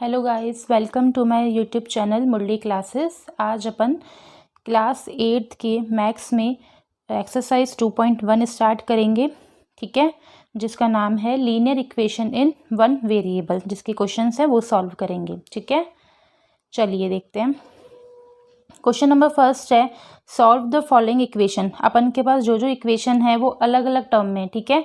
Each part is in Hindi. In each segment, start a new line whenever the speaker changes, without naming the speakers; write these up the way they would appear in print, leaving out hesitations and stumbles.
Hello guys, welcome to my YouTube channel Murli classes. आज अपन क्लास 8 के मैथ्स में एक्सरसाइज 2.1 स्टार्ट करेंगे। ठीक है, जिसका नाम है linear equation in one variable, जिसके क्वेश्चंस है वो सॉल्व करेंगे। ठीक है, चलिए देखते हैं। क्वेश्चन नंबर फर्स्ट है, सॉल्व द फॉलोइंग इक्वेशन। अपन के पास जो जो इक्वेशन है वो अलग अलग टर्म में, ठीक है,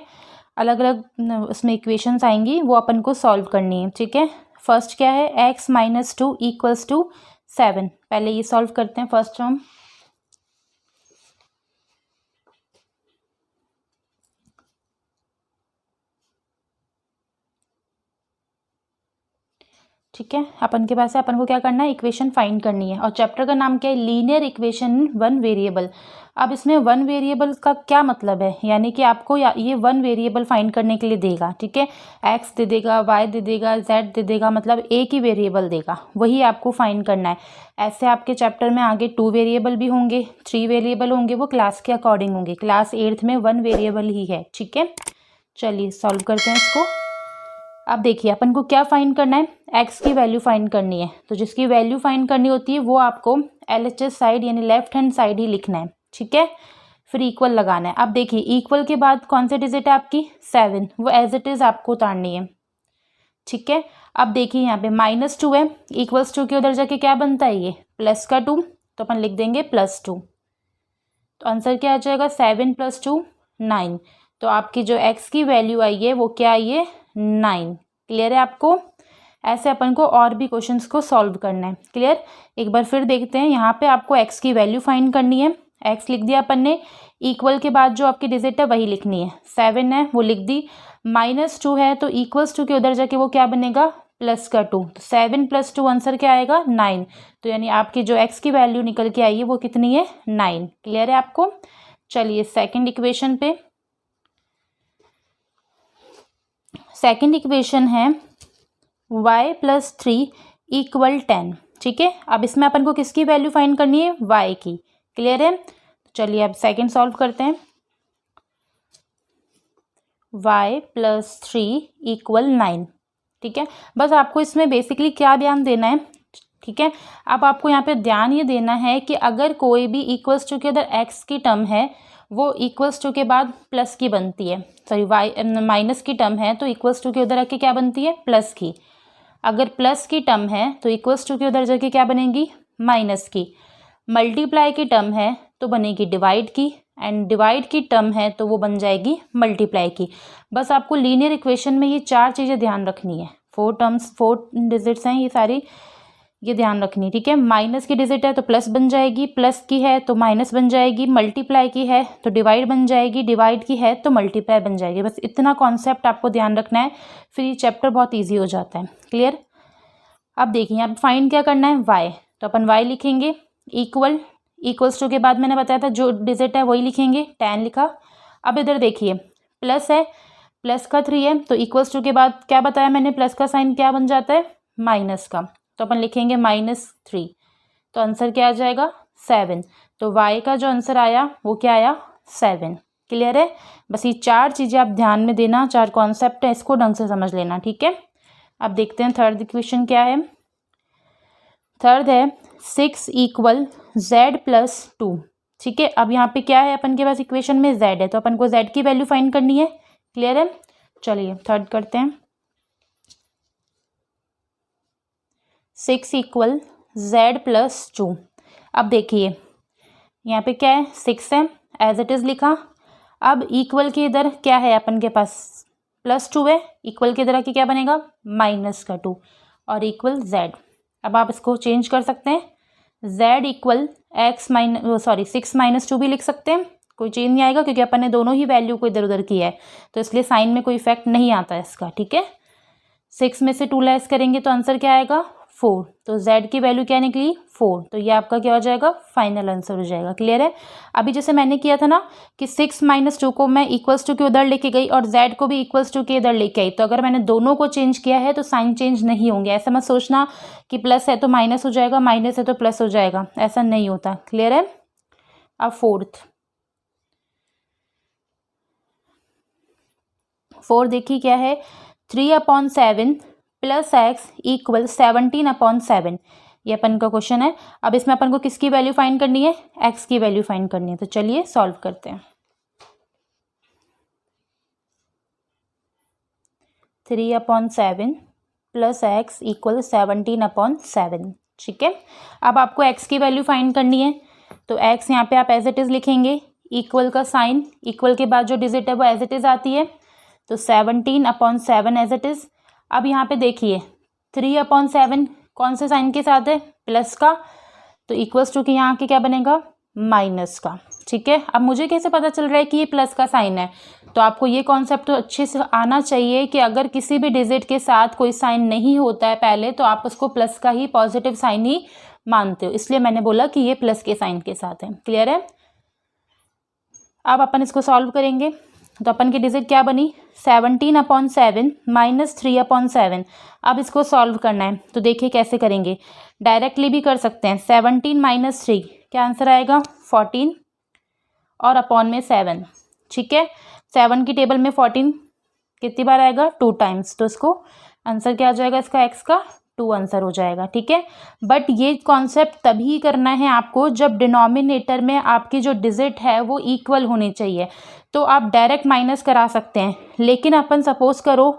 अलग अलग उसमें इक्वेशंस आएंगी, वो अपन को सॉल्व करनी है। ठीक है, फर्स्ट क्या है, x-2 इक्वल्स टू 7। पहले ये सॉल्व करते हैं फर्स्ट टर्म। ठीक है, अपन के पास है, अपन को क्या करना है, इक्वेशन फाइंड करनी है। और चैप्टर का नाम क्या है, लीनियर इक्वेशन वन वेरिएबल। अब इसमें वन वेरिएबल का क्या मतलब है, यानी कि आपको ये वन वेरिएबल फाइंड करने के लिए देगा। ठीक है, एक्स दे देगा, वाई दे देगा, जेड दे देगा, मतलब एक ही वेरिएबल देगा, वही आपको फाइंड करना है। ऐसे आपके चैप्टर में आगे 2 वेरिएबल भी होंगे, 3 वेरिएबल होंगे, वो क्लास के अकॉर्डिंग होंगे। क्लास 8th में 1 वेरिएबल ही है। ठीक है, चलिए सॉल्व करते हैं इसको। अब देखिए, अपन को क्या फाइंड करना है, एक्स की वैल्यू फाइंड करनी है। तो जिसकी वैल्यू फाइंड करनी होती है वो आपको LHS साइड यानी लेफ्ट हैंड साइड ही लिखना है। ठीक है, फिर इक्वल लगाना है। अब देखिए, इक्वल के बाद कौन सी डिजिट है आपकी, 7, वो एज इट इज आपको उतारनी है। ठीक है, अब देखिए यहाँ पे -2 है, इक्वल्स 2 के उधर जाके क्या बनता है, ये प्लस का 2, तो अपन लिख देंगे +2। तो आंसर क्या आ जाएगा, 7 + 2 9। तो आपकी जो एक्स की वैल्यू आई है वो क्या आई है, 9। क्लियर है आपको। ऐसे अपन को और भी क्वेश्चंस को सॉल्व करना है। क्लियर, एक बार फिर देखते हैं। यहाँ पे आपको एक्स की वैल्यू फाइंड करनी है। एक्स लिख दिया अपन ने, इक्वल के बाद जो आपकी डिजिट है वही लिखनी है। 7 है वो लिख दी, -2 है तो इक्वल्स 2 के उधर जाके वो क्या बनेगा, प्लस का 2। तो 7 + 2 आंसर क्या आएगा, 9। तो यानी आपकी जो एक्स की वैल्यू निकल के आई है वो कितनी है, 9। क्लियर है आपको। चलिए सेकंड इक्वेशन पे, सेकंड इक्वेशन है y + 3 = 10। ठीक है, अब इसमें अपन को किसकी वैल्यू फाइंड करनी है, y की। क्लियर है, चलिए अब सेकंड सॉल्व करते हैं। y + 3 = 9। ठीक है, बस आपको इसमें बेसिकली क्या ध्यान देना है, ठीक है, अब आपको यहाँ पे ध्यान ये देना है कि अगर कोई भी इक्वल्स टू के अगर x की टर्म है वो इक्वल्स टू के बाद प्लस की बनती है, सॉरी y माइनस की टर्म है तो इक्वल्स टू के उधर आके क्या बनती है, प्लस की। अगर प्लस की टर्म है तो इक्वल्स टू के उधर जाके क्या बनेगी, माइनस की। मल्टीप्लाई की टर्म है तो बनेगी डिवाइड की, एंड डिवाइड की टर्म है तो वो बन जाएगी मल्टीप्लाई की। बस आपको लीनियर इक्वेशन में ये 4 चीज़ें ध्यान रखनी है। 4 टर्म्स, 4 डिजिट्स हैं ये सारी, ये ध्यान रखनी। ठीक है, माइनस की डिजिट है तो प्लस बन जाएगी, प्लस की है तो माइनस बन जाएगी, मल्टीप्लाई की है तो डिवाइड बन जाएगी, डिवाइड की है तो मल्टीप्लाई बन जाएगी। बस इतना कॉन्सेप्ट आपको ध्यान रखना है, फिर ये चैप्टर बहुत ईजी हो जाता है। क्लियर। अब देखिए यहाँ फाइंड क्या करना है, y। तो अपन y लिखेंगे, इक्वल्स टू के बाद मैंने बताया था जो डिजिट है वही लिखेंगे, 10 लिखा। अब इधर देखिए, प्लस है, प्लस का 3 है तो इक्वल्स टू के बाद क्या बताया मैंने, प्लस का साइन क्या बन जाता है, माइनस का। तो अपन लिखेंगे -3। तो आंसर क्या आ जाएगा, 7। तो y का जो आंसर आया वो क्या आया, 7। क्लियर है, बस ये 4 चीज़ें आप ध्यान में देना, 4 कॉन्सेप्ट है, इसको ढंग से समझ लेना। ठीक है, अब देखते हैं थर्ड इक्वेशन क्या है। थर्ड है 6 = z + 2। ठीक है, अब यहाँ पे क्या है अपन के पास, इक्वेशन में z है तो अपन को z की वैल्यू फाइंड करनी है। क्लियर है, चलिए थर्ड करते हैं। 6 = z + 2। अब देखिए यहाँ पे क्या है, 6 है, एज इट इज़ लिखा। अब इक्वल के इधर क्या है अपन के पास, +2 है, इक्वल के इधर आके क्या बनेगा, -2 और इक्वल z। अब आप इसको चेंज कर सकते हैं, z = 6 - 2 भी लिख सकते हैं, कोई चेंज नहीं आएगा क्योंकि अपन ने दोनों ही वैल्यू को इधर उधर किया है तो इसलिए साइन में कोई इफेक्ट नहीं आता है इसका। ठीक है, 6 में से 2 लेस करेंगे तो आंसर क्या आएगा, 4। तो z की वैल्यू क्या निकली, 4। तो ये आपका क्या हो जाएगा, फाइनल आंसर हो जाएगा। क्लियर है, अभी जैसे मैंने किया था ना कि 6 - 2 को मैं इक्वल्स टू के उधर लेके गई और z को भी इक्वल्स टू के इधर लेके आई, तो अगर मैंने दोनों को चेंज किया है तो साइन चेंज नहीं होंगे। ऐसा मत सोचना कि प्लस है तो माइनस हो जाएगा, माइनस है तो प्लस हो जाएगा, ऐसा नहीं होता। क्लियर है। अब फोर्थ देखिए क्या है, 3/7 प्लस एक्स इक्वल 17/7, ये अपन का क्वेश्चन है। अब इसमें अपन को किसकी वैल्यू फाइंड करनी है, एक्स की वैल्यू फाइंड करनी है। तो चलिए सॉल्व करते हैं। 3/7 प्लस एक्स इक्वल 17/7, ठीक है। अब आपको एक्स की वैल्यू फाइंड करनी है, तो एक्स यहाँ पे आप एज इट इज़ लिखेंगे, इक्वल का साइन, इक्वल के बाद जो डिजिट है वो एज इट इज़ आती है, तो 17/7 एज इट इज़। अब यहाँ पे देखिए 3/7 कौन से साइन के साथ है, प्लस का, तो इक्वल्स टू कि यहाँ के क्या बनेगा, माइनस का, ठीक है। अब मुझे कैसे पता चल रहा है कि ये प्लस का साइन है, तो आपको ये कॉन्सेप्ट तो अच्छे से आना चाहिए कि अगर किसी भी डिजिट के साथ कोई साइन नहीं होता है पहले, तो आप उसको प्लस का ही पॉजिटिव साइन ही मानते हो, इसलिए मैंने बोला कि ये प्लस के साइन के साथ है। क्लियर है। अब अपन इसको सॉल्व करेंगे, तो अपन की डिजिट क्या बनी, 17/7 माइनस 3/7। अब इसको सॉल्व करना है, तो देखिए कैसे करेंगे, डायरेक्टली भी कर सकते हैं। 17 माइनस 3 क्या आंसर आएगा, 14 और अपॉन में 7, ठीक है। 7 की टेबल में 14 कितनी बार आएगा, 2 टाइम्स, तो इसको आंसर क्या आ जाएगा इसका, एक्स का 2 आंसर हो जाएगा, ठीक है। बट ये कॉन्सेप्ट तभी करना है आपको जब डिनोमिनेटर में आपकी जो डिजिट है वो इक्वल होनी चाहिए, तो आप डायरेक्ट माइनस करा सकते हैं। लेकिन अपन सपोज करो,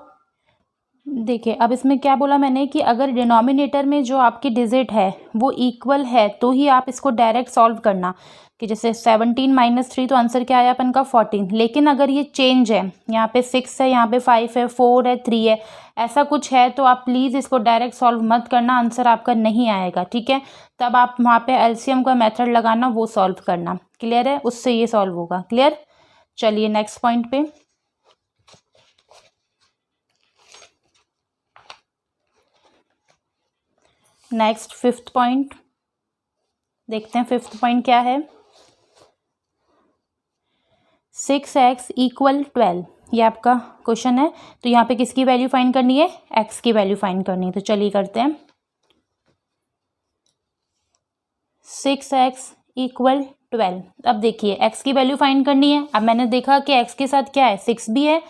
देखिए अब इसमें क्या बोला मैंने कि अगर डिनोमिनेटर में जो आपकी डिजिट है वो इक्वल है तो ही आप इसको डायरेक्ट सॉल्व करना, कि जैसे 17 माइनस 3 तो आंसर क्या आया अपन का 14। लेकिन अगर ये चेंज है, यहाँ पे 6 है, यहाँ पे 5 है, 4 है, 3 है, ऐसा कुछ है, तो आप प्लीज़ इसको डायरेक्ट सॉल्व मत करना, आंसर आपका नहीं आएगा, ठीक है। तब आप वहाँ पे एलसीएम का मेथड लगाना, वो सॉल्व करना। क्लियर है, उससे ये सॉल्व होगा। क्लियर। चलिए नेक्स्ट पॉइंट पे, नेक्स्ट 5th पॉइंट देखते हैं। 5th पॉइंट क्या है, 6x इक्वल 12, ये आपका क्वेश्चन है। तो यहाँ पे किसकी वैल्यू फाइंड करनी है, x की वैल्यू फाइंड करनी है। तो चलिए करते हैं। 6x equal 12। अब देखिए x की वैल्यू फाइंड करनी है। अब मैंने देखा कि x के साथ क्या है, 6 भी है,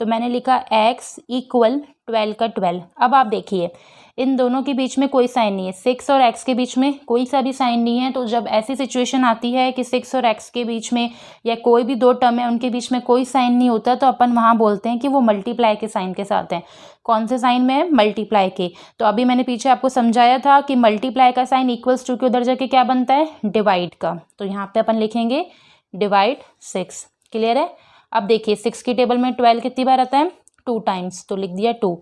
तो मैंने लिखा x इक्वल 12 का 12। अब आप देखिए इन दोनों के बीच में कोई साइन नहीं है, 6 और x के बीच में कोई सा भी साइन नहीं है। तो जब ऐसी सिचुएशन आती है कि 6 और x के बीच में या कोई भी दो टर्म है उनके बीच में कोई साइन नहीं होता, तो अपन वहाँ बोलते हैं कि वो मल्टीप्लाई के साइन के साथ हैं। कौन से साइन में है, मल्टीप्लाई के। तो अभी मैंने पीछे आपको समझाया था कि मल्टीप्लाई का साइन इक्वल्स टू के उधर जाके क्या बनता है, डिवाइड का। तो यहाँ पे अपन लिखेंगे डिवाइड 6। क्लियर है। अब देखिए 6 की टेबल में 12 कितनी बार आता है, 2 टाइम्स, तो लिख दिया 2।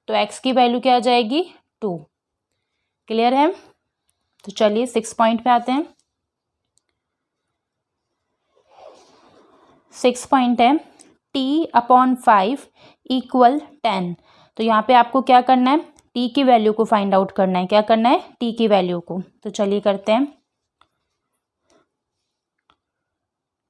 तो x की वैल्यू क्या आ जाएगी, 2। क्लियर है। तो चलिए 6 पॉइंट पे आते हैं। 6 पॉइंट है t/5 इक्वल 10। तो यहाँ पे आपको क्या करना है, t की वैल्यू को फाइंड आउट करना है। क्या करना है, t की वैल्यू को। तो चलिए करते हैं।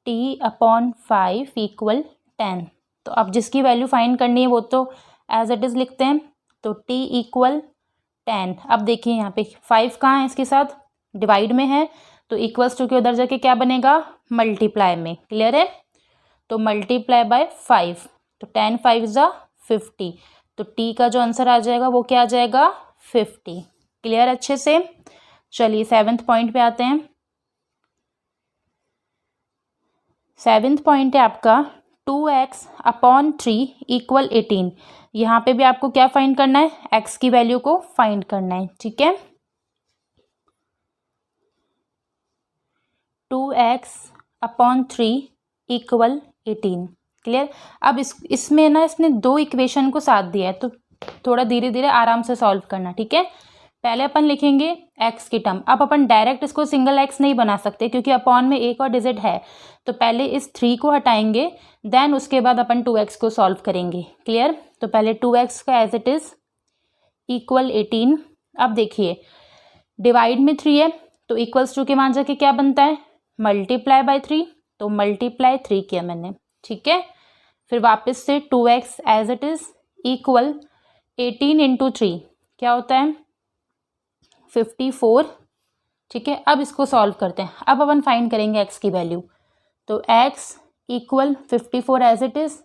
t/5 equal 10। तो अब जिसकी वैल्यू फाइंड करनी है वो तो एज इट इज़ लिखते हैं। तो t इक्वल 10। अब देखिए यहाँ पे 5 कहाँ है, इसके साथ डिवाइड में है, तो इक्वल्स टू के उधर जाके क्या बनेगा, मल्टीप्लाई में। क्लियर है। तो मल्टीप्लाई बाय 5, तो 10 5 ज़ा 50। तो t का जो आंसर आ जाएगा वो क्या आ जाएगा, 50। क्लियर अच्छे से। चलिए 7th पॉइंट पे आते हैं। 7th पॉइंट है आपका 2x/3 इक्वल 18। यहाँ पे भी आपको क्या फाइंड करना है, x की वैल्यू को फाइंड करना है। ठीक है। 2x/3 equal 18। क्लियर। अब इसमें ना इसने दो इक्वेशन को साथ दिया है, तो थोड़ा धीरे धीरे आराम से सॉल्व करना। ठीक है। पहले अपन लिखेंगे x की टर्म। अब अपन डायरेक्ट इसको सिंगल x नहीं बना सकते क्योंकि अपॉन में एक और डिजिट है, तो पहले इस 3 को हटाएंगे, देन उसके बाद अपन 2x को सॉल्व करेंगे। क्लियर। तो पहले 2x का एज इट इज इक्वल 18। अब देखिए डिवाइड में 3 है, तो इक्वल्स टू के वहाँ जाके क्या बनता है, मल्टीप्लाई बाय 3, तो मल्टीप्लाई 3 किया मैंने। ठीक है। फिर वापस से 2x as it is equal 18 into 3 क्या होता है, 54। ठीक है। अब इसको सॉल्व करते हैं। अब अपन फाइंड करेंगे x की वैल्यू। तो x equal 54 as it is,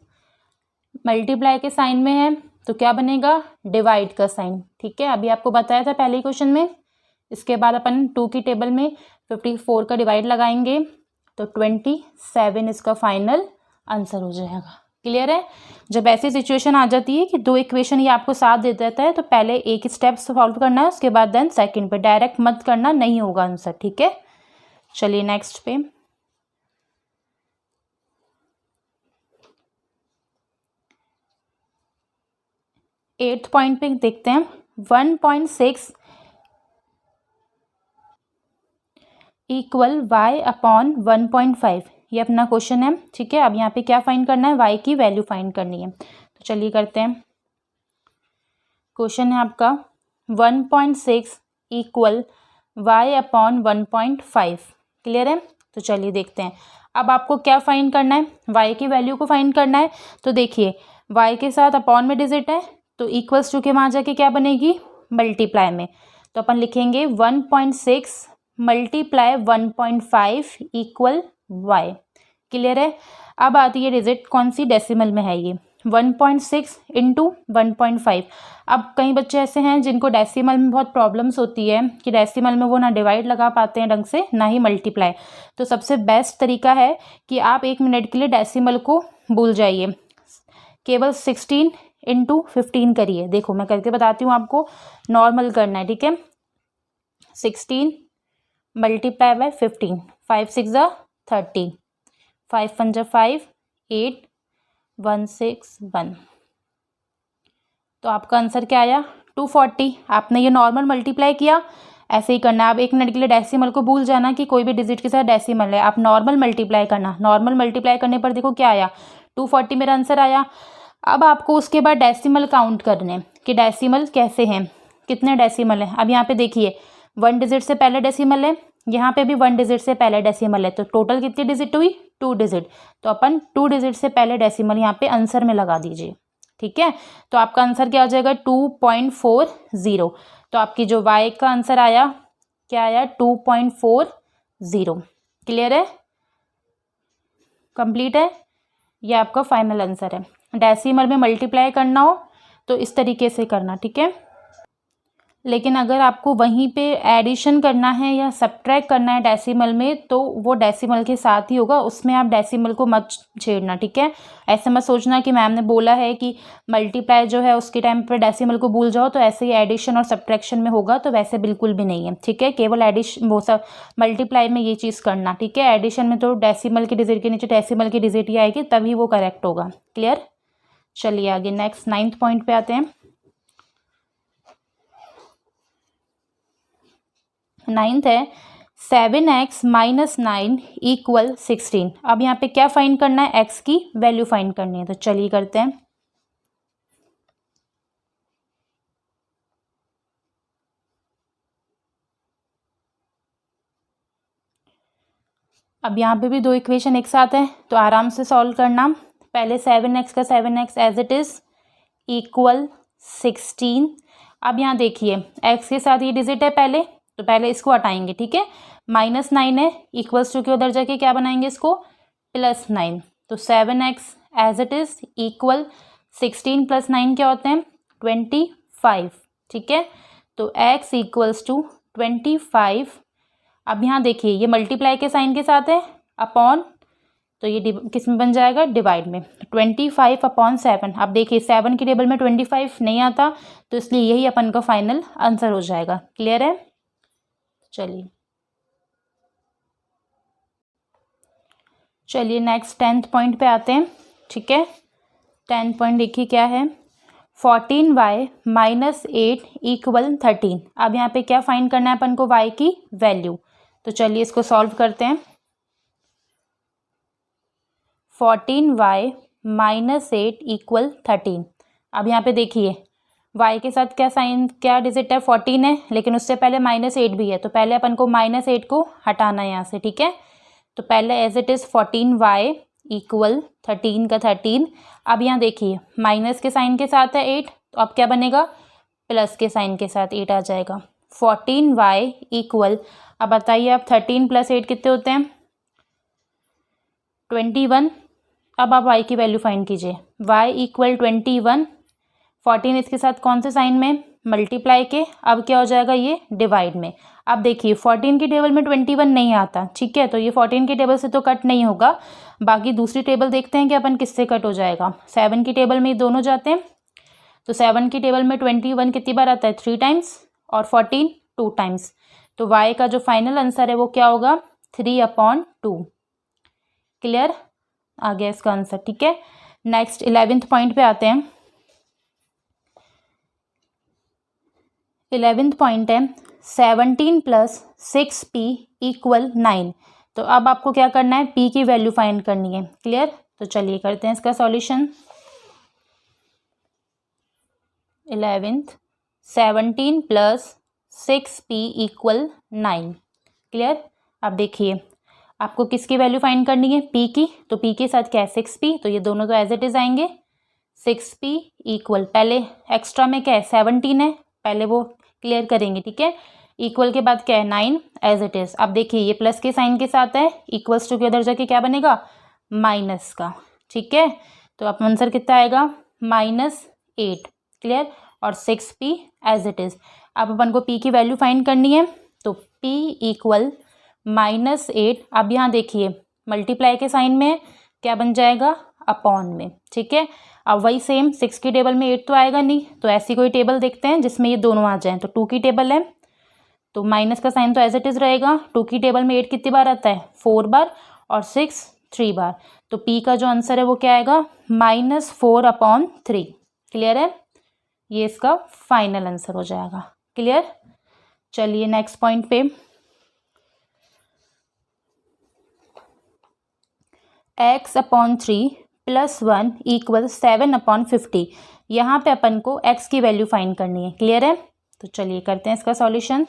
multiply के साइन में है, तो क्या बनेगा, डिवाइड का साइन। ठीक है, अभी आपको बताया था पहले क्वेश्चन में। इसके बाद अपन 2 की टेबल में 54 का डिवाइड लगाएंगे तो 27 इसका फाइनल आंसर हो जाएगा। क्लियर है। जब ऐसी सिचुएशन आ जाती है कि दो इक्वेशन ये आपको साथ दे देता है तो पहले एक स्टेप सॉल्व करना है, उसके बाद देन सेकंड पे, डायरेक्ट मत करना, नहीं होगा आंसर। ठीक है, चलिए नेक्स्ट पे। एट्थ पॉइंट पे देखते हैं। 1.6 इक्वल y अपॉन 1.5, ये अपना क्वेश्चन है। ठीक है, अब यहाँ पे क्या फाइंड करना है, y की वैल्यू फाइंड करनी है। तो चलिए करते हैं। क्वेश्चन है आपका 1.6 इक्वल y अपॉन 1.5। क्लियर है। तो चलिए देखते हैं। अब आपको क्या फाइंड करना है, y की वैल्यू को फाइंड करना है। तो देखिए y के साथ अपॉन में डिजिट है तो इक्वल्स टू के वहाँ जाके क्या बनेगी, मल्टीप्लाई में। तो अपन लिखेंगे 1.6 मल्टीप्लाई 1.5 इक्वल y। क्लियर है। अब आती है डिजिट कौन सी, डेसिमल में है ये, 1.6 इंटू 1.5। अब कई बच्चे ऐसे हैं जिनको डेसिमल में बहुत प्रॉब्लम्स होती है कि डेसिमल में वो ना डिवाइड लगा पाते हैं ढंग से, ना ही मल्टीप्लाई। तो सबसे बेस्ट तरीका है कि आप 1 मिनट के लिए डेसिमल को भूल जाइए, केवल 16 इंटू 15 करिए। देखो मैं करके बताती हूँ आपको, नॉर्मल करना है। ठीक है, 16 मल्टीप्लाई बाय 15, 5 6 ज़ा 30, 5 1 ज़ा 5, 8 1 6 1। तो आपका आंसर क्या आया, 240। आपने ये नॉर्मल मल्टीप्लाई किया, ऐसे ही करना है। आप 1 मिनट के लिए डेसिमल को भूल जाना कि कोई भी डिजिट के साथ डेसिमल है, आप नॉर्मल मल्टीप्लाई करना। नॉर्मल मल्टीप्लाई करने पर देखो क्या आया, 240 मेरा आंसर आया। अब आपको उसके बाद डेसिमल काउंट करने कि डेसिमल कैसे हैं, कितने डेसिमल हैं। अब यहाँ पे देखिए 1 डिजिट से पहले डेसिमल है, यहाँ पे भी 1 डिजिट से पहले डेसिमल है, तो टोटल कितनी डिजिट हुई, 2 डिजिट। तो अपन 2 डिजिट से पहले डेसिमल यहाँ पे आंसर में लगा दीजिए। ठीक है, तो आपका आंसर क्या हो जाएगा, 2.40। तो आपकी जो y का आंसर आया क्या आया, 2.40। क्लियर है, कंप्लीट है, ये आपका फाइनल आंसर है। डेसिमल में मल्टीप्लाई करना हो तो इस तरीके से करना। ठीक है, लेकिन अगर आपको वहीं पे एडिशन करना है या सब्ट्रैक्ट करना है डेसिमल में, तो वो डेसिमल के साथ ही होगा, उसमें आप डेसिमल को मत छेड़ना। ठीक है, ऐसे मत सोचना कि मैम ने बोला है कि मल्टीप्लाई जो है उसके टाइम पर डेसिमल को भूल जाओ, तो ऐसे ही एडिशन और सब्ट्रैक्शन में होगा, तो वैसे बिल्कुल भी नहीं है। ठीक है, केवल एडिशन वो सब मल्टीप्लाई में ये चीज़ करना। ठीक है, एडिशन में तो डेसिमल की डिजिट के नीचे डेसिमल की डिजिट ही आएगी, तभी वो करेक्ट होगा। क्लियर, चलिए आगे नेक्स्ट 9th पॉइंट पे आते हैं। 9th है 7x माइनस 9 इक्वल 16। अब यहाँ पे क्या फाइंड करना है, x की वैल्यू फाइंड करनी है। तो चलिए करते हैं। अब यहाँ पे भी दो इक्वेशन एक साथ है तो आराम से सॉल्व करना। पहले 7x का 7x as it is equal 16। अब यहाँ देखिए x के साथ ये डिजिट है पहले, तो पहले इसको हटाएंगे। ठीक है, -9 है, इक्वल्स टू के उधर जाके क्या बनाएंगे इसको, +9। तो 7x as it is equal 16 + 9 क्या होते हैं, 25। ठीक है, तो x इक्वल्स टू 25। अब यहाँ देखिए ये मल्टीप्लाई के साइन के साथ है, अपॉन, तो ये किस में बन जाएगा, डिवाइड में। 25 अपॉन 7। अब देखिए 7 की टेबल में 25 नहीं आता, तो इसलिए यही अपन का फाइनल आंसर हो जाएगा। क्लियर है, चलिए नेक्स्ट 10th पॉइंट पे आते हैं। ठीक है, 10th पॉइंट देखिए क्या है, 14y माइनस 8 इक्वल 13। अब यहाँ पे क्या फाइंड करना है अपन को, y की वैल्यू। तो चलिए इसको सॉल्व करते हैं। 14y minus 8 equal 13। अब यहाँ पे देखिए y के साथ क्या साइन, क्या डिजिट है, 14 है, लेकिन उससे पहले -8 भी है, तो पहले अपन को -8 को हटाना है यहाँ से। ठीक है, तो पहले as it is 14y equal 13 का 13। अब यहाँ देखिए माइनस के साइन के साथ है 8, तो अब क्या बनेगा, प्लस के साइन के साथ 8 आ जाएगा। 14y इक्वल, अब बताइए आप 13 + 8 कितने होते हैं, 21। अब आप y की वैल्यू फाइंड कीजिए, y इक्वल 21। 14 इसके साथ कौन से साइन में, मल्टीप्लाई के। अब क्या हो जाएगा ये, डिवाइड में। अब देखिए 14 की टेबल में 21 नहीं आता, ठीक है, तो ये 14 की टेबल से तो कट नहीं होगा। बाकी दूसरी टेबल देखते हैं कि अपन किससे कट हो जाएगा। 7 की टेबल में ये दोनों जाते हैं, तो 7 की टेबल में 21 कितनी बार आता है, 3 टाइम्स, और 14 2 टाइम्स। तो y का जो फाइनल आंसर है वो क्या होगा, 3/2। क्लियर, आ गया इसका आंसर। ठीक है, नेक्स्ट 11th पॉइंट पे आते हैं। 11th पॉइंट है 17 + 6p = 9। तो अब आपको क्या करना है, p की वैल्यू फाइंड करनी है। क्लियर, तो चलिए करते हैं इसका सॉल्यूशन। 11th 17 + 6p = 9। क्लियर, अब देखिए आपको किसकी वैल्यू फाइंड करनी है, p की। तो p के साथ क्या है, 6p, तो ये दोनों तो एज इट इज आएंगे। 6p = पहले एक्स्ट्रा में क्या है, 17 है, पहले वो क्लियर करेंगे। ठीक है, इक्वल के बाद क्या है, 9 एज इट इज। अब देखिए ये प्लस के साइन के साथ है, इक्वल्स टू के उधर जाके क्या बनेगा, माइनस का। ठीक है, तो अब आंसर कितना आएगा, -8। क्लियर, और 6p एज इट इज। अब अपन को p की वैल्यू फाइंड करनी है, तो p = -8। अब यहाँ देखिए मल्टीप्लाई के साइन में क्या बन जाएगा, अपॉन में। ठीक है, अब वही सेम 6 की टेबल में 8 तो आएगा नहीं, तो ऐसी कोई टेबल देखते हैं जिसमें ये दोनों आ जाएं। तो 2 की टेबल है, तो माइनस का साइन तो एज इट इज रहेगा। 2 की टेबल में 8 कितनी बार आता है, 4 बार, और 6 3 बार। तो p का जो आंसर है वो क्या आएगा, -4/3। क्लियर है, ये इसका फाइनल आंसर हो जाएगा। क्लियर, चलिए नेक्स्ट पॉइंट पे। x/3 + 1 = 7/50। यहाँ पे अपन को x की वैल्यू फाइंड करनी है। क्लियर है, तो चलिए करते हैं इसका सॉल्यूशन।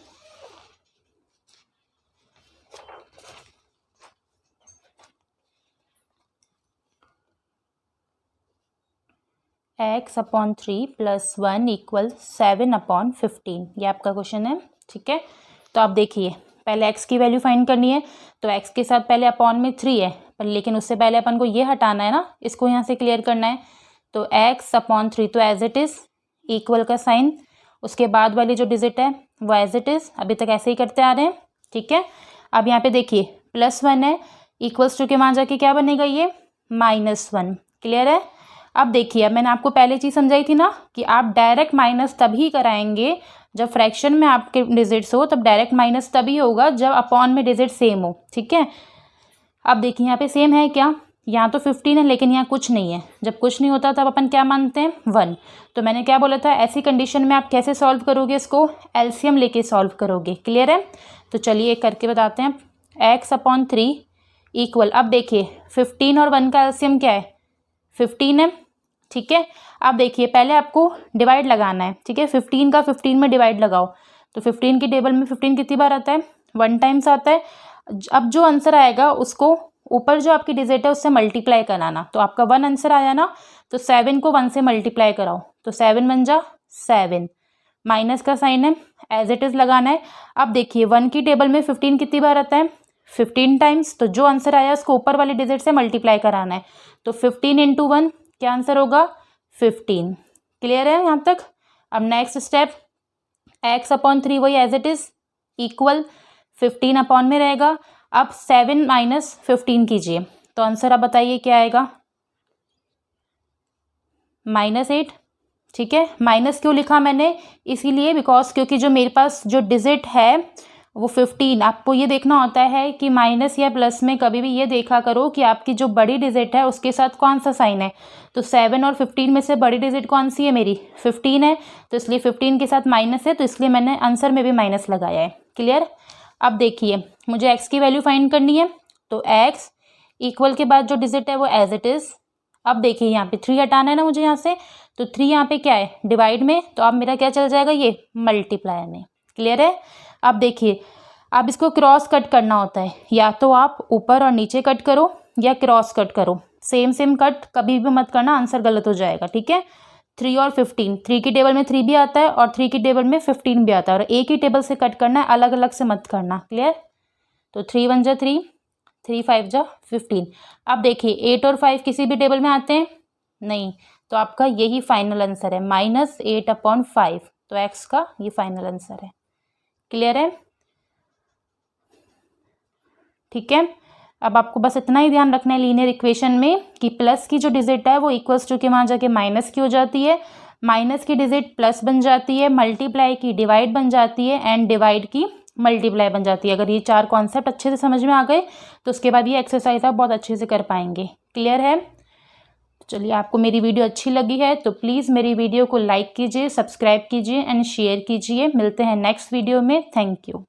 x/3 + 1 = 7/15, ये आपका क्वेश्चन है। ठीक है, तो आप देखिए पहले x की वैल्यू फाइंड करनी है, तो x के साथ पहले अपॉन में 3 है, पर लेकिन उससे पहले अपन को ये हटाना है ना, इसको यहाँ से क्लियर करना है। तो x/3 तो एज इट इज, इक्वल का साइन, उसके बाद वाली जो डिजिट है वो एज इट इज, अभी तक ऐसे ही करते आ रहे हैं। ठीक है, अब यहाँ पे देखिए +1 है, इक्वल्स टू के वहाँ जाके क्या बनेगा, ये -1। क्लियर है, अब देखिए अब मैंने आपको पहले चीज़ समझाई थी ना कि आप डायरेक्ट माइनस तभी कराएंगे जब फ्रैक्शन में आपके डिजिट्स हो, तब डायरेक्ट माइनस तभी होगा जब अपॉन में डिजिट सेम हो। ठीक है, अब देखिए यहाँ पे सेम है क्या, यहाँ तो 15 है लेकिन यहाँ कुछ नहीं है। जब कुछ नहीं होता तब अपन क्या मानते हैं, 1। तो मैंने क्या बोला था, ऐसी कंडीशन में आप कैसे सॉल्व करोगे, इसको एलसीएम लेके सॉल्व करोगे। क्लियर है, तो चलिए करके बताते हैं। x/3 = अब देखिए 15 और 1 का एलसीएम क्या है, 15 है। ठीक है, अब देखिए पहले आपको डिवाइड लगाना है। ठीक है, 15 का 15 में डिवाइड लगाओ, तो 15 की टेबल में 15 कितनी बार आता है, 1 टाइम्स आता है। अब जो आंसर आएगा उसको ऊपर जो आपकी डिजिट है उससे मल्टीप्लाई कराना। तो आपका 1 आंसर आया ना, तो 7 को 1 से मल्टीप्लाई कराओ, तो 7 बन जा 7। माइनस का साइन है, एज इट इज लगाना है। अब देखिए 1 की टेबल में 15 कितनी बार आता है, 15 टाइम्स। तो जो आंसर आया उसको ऊपर वाली डिजिट से मल्टीप्लाई कराना है, तो 15 × 1 क्या आंसर होगा, 15। क्लियर है यहाँ तक। अब नेक्स्ट स्टेप, x/3 वही as it is, equal 15 upon में रहेगा। अब 7 - 15 कीजिए, तो आंसर आप बताइए क्या आएगा, -8। ठीक है, माइनस क्यों लिखा मैंने, इसीलिए बिकॉज क्योंकि जो मेरे पास जो डिजिट है वो 15, आपको ये देखना होता है कि माइनस या प्लस में कभी भी ये देखा करो कि आपकी जो बड़ी डिजिट है उसके साथ कौन सा साइन है। तो 7 और 15 में से बड़ी डिजिट कौन सी है, मेरी 15 है, तो इसलिए 15 के साथ माइनस है, तो इसलिए मैंने आंसर में भी माइनस लगाया है। क्लियर, अब देखिए मुझे x की वैल्यू फाइंड करनी है, तो x इक्वल के बाद जो डिजिट है वो एज इट इज। अब देखिए यहाँ पे 3 हटाना है ना मुझे यहाँ से, तो 3 यहाँ पे क्या है, डिवाइड में, तो अब मेरा क्या चल जाएगा, ये मल्टीप्लाई में। क्लियर है, अब देखिए अब इसको क्रॉस कट करना होता है, या तो आप ऊपर और नीचे कट करो या क्रॉस कट करो, सेम कट कभी भी मत करना, आंसर गलत हो जाएगा। ठीक है, 3 और 15, 3 की टेबल में 3 भी आता है और 3 की टेबल में 15 भी आता है, और एक ही टेबल से कट करना है, अलग अलग से मत करना। क्लियर, तो 3 × 1 = 3, 3 × 5 = 15। अब देखिए 8 और 5 किसी भी टेबल में आते हैं नहीं, तो आपका यही फाइनल आंसर है -8/5। तो एक्स का ये फाइनल आंसर है। क्लियर है? ठीक है, अब आपको बस इतना ही ध्यान रखना है लीनियर इक्वेशन में कि प्लस की जो डिजिट है वो इक्वल्स टू के वहाँ जाके माइनस की हो जाती है, माइनस की डिजिट प्लस बन जाती है, मल्टीप्लाई की डिवाइड बन जाती है, एंड डिवाइड की मल्टीप्लाई बन जाती है। अगर ये 4 कॉन्सेप्ट अच्छे से समझ में आ गए तो उसके बाद ये एक्सरसाइज आप बहुत अच्छे से कर पाएंगे। क्लियर है? चलिए, आपको मेरी वीडियो अच्छी लगी है तो प्लीज़ मेरी वीडियो को लाइक कीजिए, सब्सक्राइब कीजिए एंड शेयर कीजिए। मिलते हैं नेक्स्ट वीडियो में। Thank you.